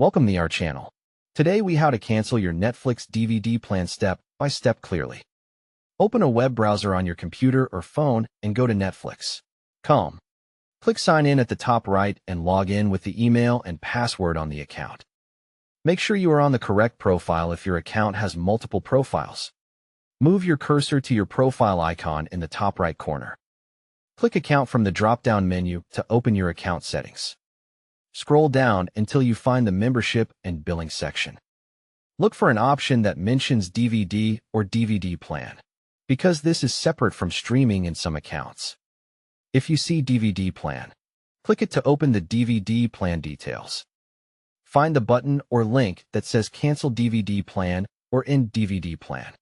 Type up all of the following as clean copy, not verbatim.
Welcome to our channel. Today we how to cancel your Netflix DVD plan step by step clearly. Open a web browser on your computer or phone and go to Netflix.com. Click sign in at the top right and log in with the email and password on the account. Make sure you are on the correct profile if your account has multiple profiles. Move your cursor to your profile icon in the top right corner. Click Account from the drop-down menu to open your account settings. Scroll down until you find the Membership and Billing section. Look for an option that mentions DVD or DVD plan, because this is separate from streaming in some accounts. If you see DVD plan, click it to open the DVD plan details. Find the button or link that says Cancel DVD Plan or End DVD Plan.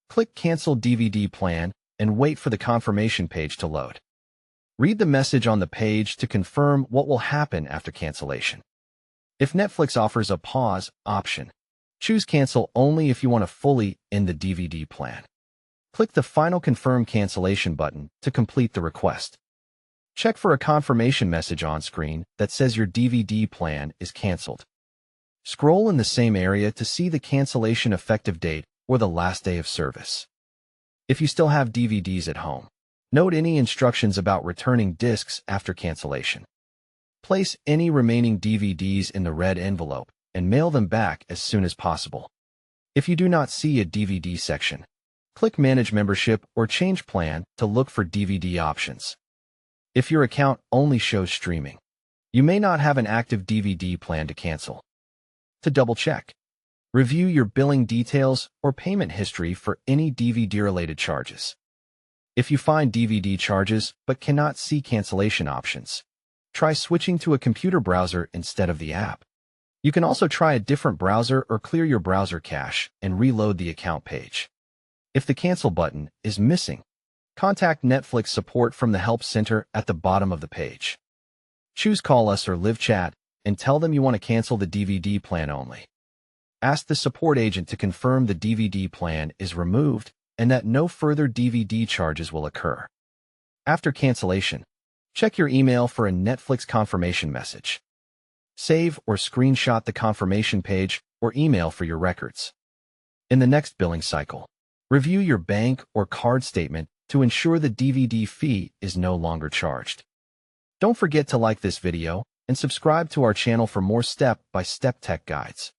Click Cancel DVD Plan and wait for the confirmation page to load. Read the message on the page to confirm what will happen after cancellation. If Netflix offers a pause option, choose Cancel only if you want to fully end the DVD plan. Click the final Confirm Cancellation button to complete the request. Check for a confirmation message on screen that says your DVD plan is canceled. Scroll in the same area to see the cancellation effective date or the last day of service. If you still have DVDs at home, note any instructions about returning discs after cancellation. Place any remaining DVDs in the red envelope and mail them back as soon as possible. If you do not see a DVD section, click Manage Membership or Change Plan to look for DVD options. If your account only shows streaming, you may not have an active DVD plan to cancel. To double-check, review your billing details or payment history for any DVD-related charges. If you find DVD charges but cannot see cancellation options, try switching to a computer browser instead of the app. You can also try a different browser or clear your browser cache and reload the account page. If the Cancel button is missing, contact Netflix support from the Help Center at the bottom of the page. Choose Call Us or Live Chat and tell them you want to cancel the DVD plan only. Ask the support agent to confirm the DVD plan is removed and that no further DVD charges will occur. After cancellation, check your email for a Netflix confirmation message. Save or screenshot the confirmation page or email for your records. In the next billing cycle, review your bank or card statement to ensure the DVD fee is no longer charged. Don't forget to like this video and subscribe to our channel for more step-by-step tech guides.